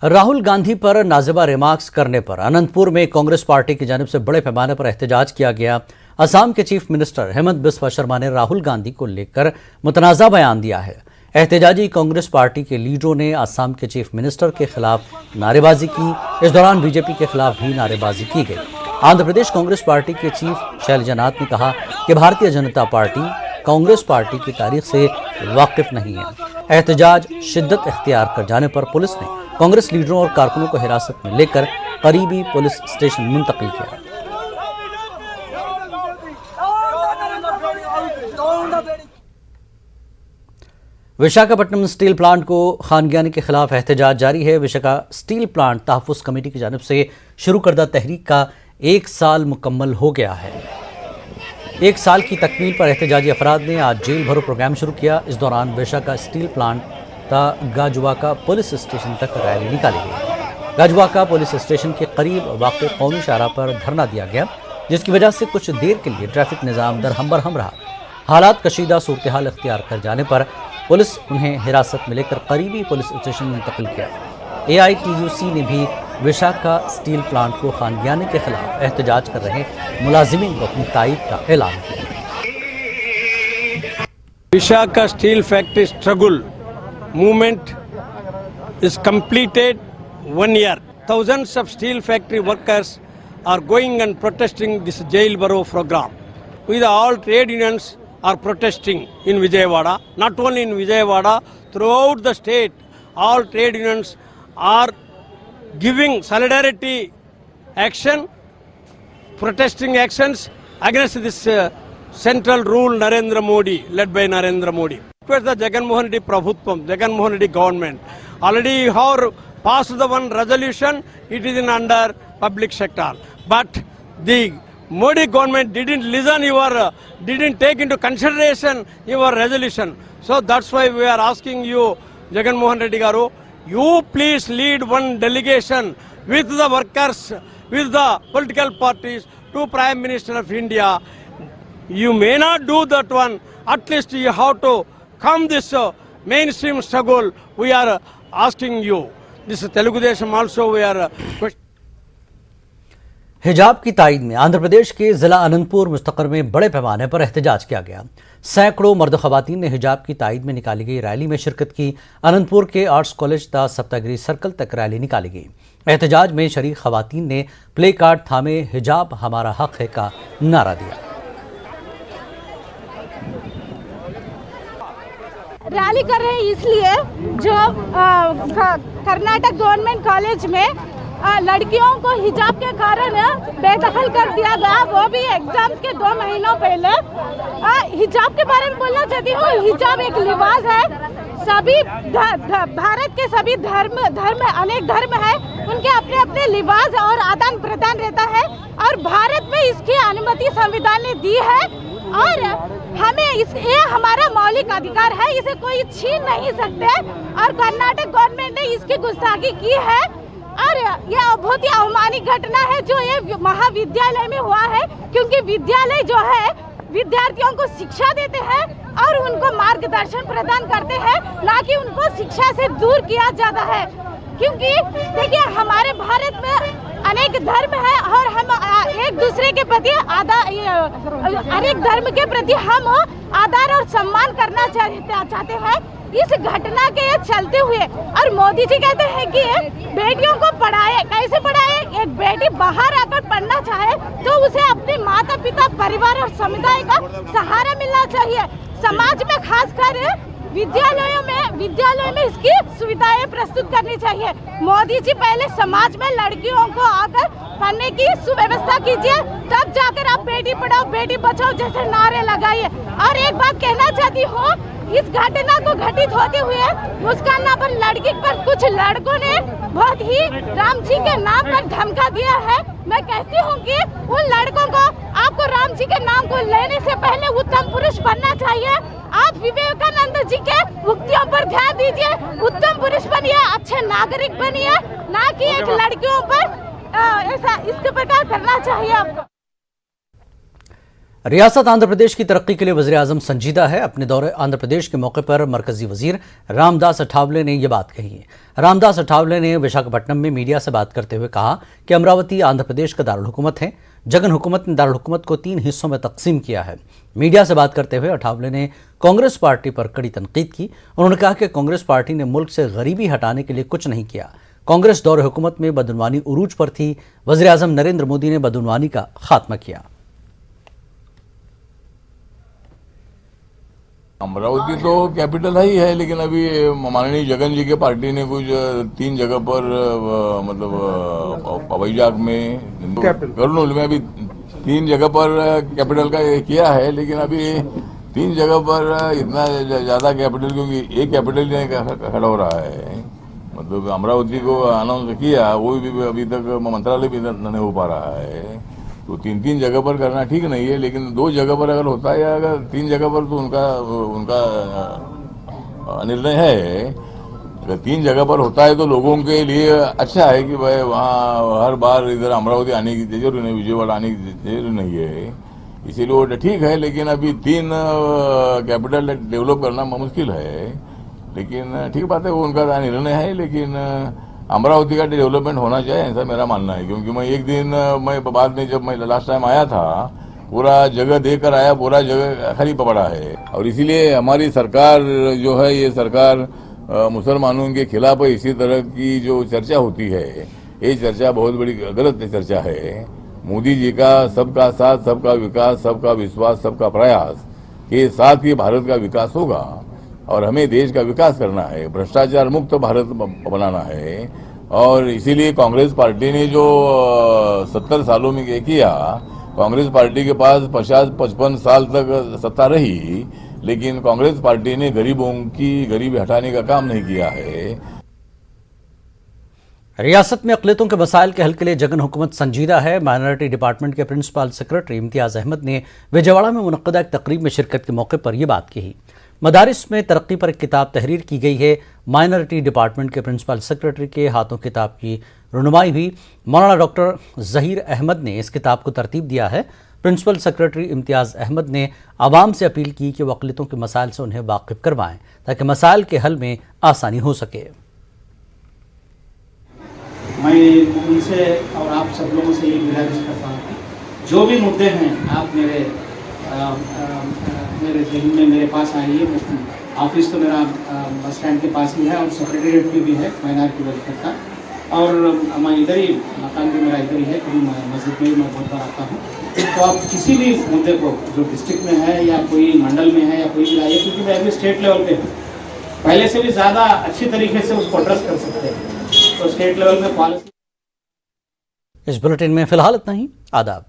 राहुल गांधी पर नाजिबा रिमार्क्स करने पर अनंतपुर में कांग्रेस पार्टी की जानिब से बड़े पैमाने पर एहतजाज किया गया। असम के चीफ मिनिस्टर हेमंत बिस्वा शर्मा ने राहुल गांधी को लेकर मुतनाज़ा बयान दिया है। एहतजाजी कांग्रेस पार्टी के लीडरों ने असम के चीफ मिनिस्टर के खिलाफ नारेबाजी की। इस दौरान बीजेपी के खिलाफ भी नारेबाजी की गई। आंध्र प्रदेश कांग्रेस पार्टी के चीफ शैलजानाथ ने कहा कि भारतीय जनता पार्टी कांग्रेस पार्टी की तारीख से वाकिफ नहीं है। एहतजाज शिद्दत इख्तियार कर जाने पर पुलिस ने कांग्रेस लीडरों और कारकुनों को हिरासत में लेकर करीबी पुलिस स्टेशन मुंतकिल किया। विशाखापट्टनम स्टील प्लांट को खानगियानी के खिलाफ एहतजाज जारी है। विशाखा स्टील प्लांट तहफ़्फ़ुज़ कमेटी की जानिब से शुरू करदा तहरीक का 1 साल मुकम्मल हो गया है। 1 साल की तकमील पर एहतजाजी अफराद ने आज जेल भरो प्रोग्राम शुरू किया। इस दौरान Vishakha steel plant Gajuwaka police station तक रैली निकाली गई। गाजुवाका पुलिस स्टेशन के करीब वाक़े कौमी शाहराह पर धरना दिया गया, जिसकी वजह से कुछ देर के लिए ट्रैफिक निज़ाम दरहम बरहम रहा। हालात कशीदा सूरत हाल इख्तियार कर जाने पर पुलिस उन्हें हिरासत में लेकर करीबी पुलिस स्टेशन मुंतकिल किया। AITUC ने भी विशाखा स्टील प्लांट को खानगियानी के खिलाफ एहतजाज कर रहे मुलाजिमीन को अपनी तायद का ऐलान किया। Vishaka Steel Factory struggle movement is completed 1 year. Thousands of steel factory workers are going and protesting this jail borough program. With all trade unions are protesting in Vijayawada. Not only in Vijayawada, throughout the state, all trade unions are giving solidarity action, protesting actions against this central rule Narendra Modi, led by Narendra Modi. Request the Jagan Mohan Reddy Prabhutvam, Jagan Mohan Reddy government. Already you have passed the one resolution, it is in under public sector. But the Modi government didn't listen didn't take into consideration your resolution. So that's why we are asking you, Jagan Mohan Reddy Garu, you please lead one delegation with the workers, with the political parties to Prime Minister of India. You may not do that one. At least you have to come this mainstream struggle. We are asking you. This Telugu Desam also we are हिजाब की तायद में आंध्र प्रदेश के जिला अनंतपुर मुस्तकर में बड़े पैमाने पर एहतजाज किया गया। सैकड़ों मर्द खवातीन ने हिजाब की तायद में निकाली गई रैली में शिरकत की। अनंतपुर के आर्ट्स कॉलेज ता सप्तागिरी सर्कल तक रैली निकाली गई। एहतजाज में शरीक खवातीन ने प्ले कार्ड थामे हिजाब हमारा हक है का नारा दिया। रैली कर रहे हैं इसलिए जो कर्नाटक गवर्नमेंट कॉलेज में लड़कियों को हिजाब के कारण बेदखल कर दिया गया, वो भी एग्जाम्स के 2 महीनों पहले। हिजाब के बारे में बोलना चाहती हूँ। हिजाब एक लिबास है। सभी भारत के सभी धर्म अनेक धर्म है, उनके अपने अपने लिबास और आदान प्रदान रहता है और भारत में इसकी अनुमति संविधान ने दी है और हमें ये हमारा मौलिक अधिकार है, इसे कोई छीन नहीं सकते। और कर्नाटक गवर्नमेंट ने इसकी गुस्ताखी की है और यह बहुत ही अवमानित घटना है जो ये महाविद्यालय में हुआ है, क्योंकि विद्यालय जो है विद्यार्थियों को शिक्षा देते हैं और उनको मार्गदर्शन प्रदान करते हैं, ना कि उनको शिक्षा से दूर किया जाता है। क्योंकि देखिए हमारे भारत में अनेक धर्म है और हम एक दूसरे के प्रति अनेक धर्म के प्रति हम आदर और सम्मान करना चाहते हैं। इस घटना के चलते हुए और मोदी जी कहते हैं कि बेटियों को पढ़ाए, कैसे पढ़ाए? एक बेटी बाहर आकर पढ़ना चाहे तो उसे अपने माता पिता परिवार और समुदाय का सहारा मिलना चाहिए। समाज में खासकर विद्यालयों में इसकी सुविधाएं प्रस्तुत करनी चाहिए। मोदी जी पहले समाज में लड़कियों को आकर पढ़ने की सुव्यवस्था कीजिए, तब जाकर आप बेटी पढ़ाओ बेटी बचाओ जैसे नारे लगाइए। और एक बात कहना चाहती हूँ, इस घटना को घटित होते हुए मुस्कान नाम पर लड़की पर कुछ लड़कों ने बहुत ही राम जी के नाम पर धमका दिया है। मैं कहती हूँ कि उन लड़कों को आपको राम जी के नाम को लेने से पहले उत्तम पुरुष बनना चाहिए। आप विवेकानंद जी के उक्तियों पर ध्यान दीजिए, उत्तम पुरुष बनिए, अच्छे नागरिक बनिए, ना कि एक लड़कियों पर ऐसा इस प्रकार करना चाहिए आपको। रियासत आंध्र प्रदेश की तरक्की के लिए वज़ीर-ए-आज़म संजीदा है। अपने दौरे आंध्र प्रदेश के मौके पर मरकजी वजीर रामदास अठावले ने यह बात कही है। रामदास अठावले ने विशाखापट्टनम में मीडिया से बात करते हुए कहा कि अमरावती आंध्र प्रदेश का दारुल हुकूमत है। जगन हुकूमत ने दारुल हुकूमत को 3 हिस्सों में तकसीम किया है। मीडिया से बात करते हुए अठावले ने कांग्रेस पार्टी पर कड़ी तनकीद की। उन्होंने कहा कि कांग्रेस पार्टी ने मुल्क से गरीबी हटाने के लिए कुछ नहीं किया। कांग्रेस दौरे हुकूमत में बदउनवानी उरूज पर थी। वज़ीर-ए-आज़म नरेंद्र मोदी ने बदउनवानी का खात्मा किया। अमरावती तो कैपिटल ही है, लेकिन अभी माननीय जगन जी के पार्टी ने कुछ 3 जगह पर मतलब वैजाग में, कर्नूल में अभी 3 जगह पर कैपिटल का किया है। लेकिन अभी 3 जगह पर इतना ज्यादा कैपिटल, क्योंकि एक कैपिटल नहीं खड़ा हो रहा है। मतलब अमरावती को अनाउंस किया, वो भी अभी तक मंत्रालय भी नहीं हो पा रहा है। तो 3 जगह पर करना ठीक नहीं है, लेकिन 2 जगह पर अगर होता है या अगर 3 जगह पर तो उनका निर्णय है। अगर 3 जगह पर होता है तो लोगों के लिए अच्छा है कि भाई वहाँ हर बार इधर अमरावती आने की जरूरत नहीं, विजयवाड़ा आने की जरूरत नहीं है। इसीलिए वो ठीक है, लेकिन अभी 3 कैपिटल डेवलप करना मुश्किल है। लेकिन ठीक बात है, वो उनका निर्णय है। लेकिन अमरावती का डेवलपमेंट होना चाहिए, ऐसा मेरा मानना है। क्योंकि मैं एक दिन मैं बाद में जब मैं लास्ट टाइम आया था, पूरा जगह देकर आया, पूरा जगह खाली पड़ा है। और इसीलिए हमारी सरकार जो है, ये सरकार मुसलमानों के खिलाफ है। इसी तरह की जो चर्चा होती है, ये चर्चा बहुत बड़ी गलत चर्चा है। मोदी जी का सबका साथ, सबका विकास, सबका विश्वास, सबका प्रयास के साथ ही भारत का विकास होगा। और हमें देश का विकास करना है, भ्रष्टाचार मुक्त भारत बनाना है। और इसीलिए कांग्रेस पार्टी ने जो 70 सालों में किया, कांग्रेस पार्टी के पास 50-55 साल तक सत्ता रही, लेकिन कांग्रेस पार्टी ने गरीबों की गरीबी हटाने का काम नहीं किया है। रियासत में अक़लियतों के मसाइल के हल के लिए जगन हुकूमत संजीदा है। माइनॉरिटी डिपार्टमेंट के प्रिंसिपल सेक्रेटरी इम्तियाज़ अहमद ने विजयवाड़ा में मुनक़्क़दा एक तकरीब में शिरकत के मौके पर यह बात कही। मदारिस में तरक्की पर एक किताब तहरीर की गई है। माइनॉरिटी डिपार्टमेंट के प्रिंसिपल सेक्रेटरी के हाथों किताब की रुनुमाई हुई। मौलाना डॉक्टर ज़हीर अहमद ने इस किताब को तरतीब दिया है। प्रिंसिपल सेक्रेटरी इम्तियाज़ अहमद ने आवाम से अपील की कि वो अक़लियतों के मसाइल से उन्हें वाकिफ़ करवाएं, ताकि मसाइल के हल में आसानी हो सके। मैं उनसे और आप सब लोगों से ये गुजारिश करता हूँ कि जो भी मुद्दे हैं आप मेरे जहन में मेरे पास आइए। ऑफिस तो मेरा बस स्टैंड के पास ही है और सेक्रेटरीट भी है माइनॉरिटी वेलफेयर का। और मैं इधर ही, मकान भी मेरा इधर ही है, कभी मस्जिद में मैं बहुत बार आता हूँ। तो आप किसी भी मुद्दे को जो डिस्ट्रिक्ट में है या कोई मंडल में है या कोई भी आइए, क्योंकि मैं अभी स्टेट लेवल पे हूँ, पहले से भी ज़्यादा अच्छी तरीके से उसको एड्रेस कर सकते हैं। तो स्टेट लेवल में पॉलिसी। इस बुलेटिन में फिलहाल इतना ही। आदाब।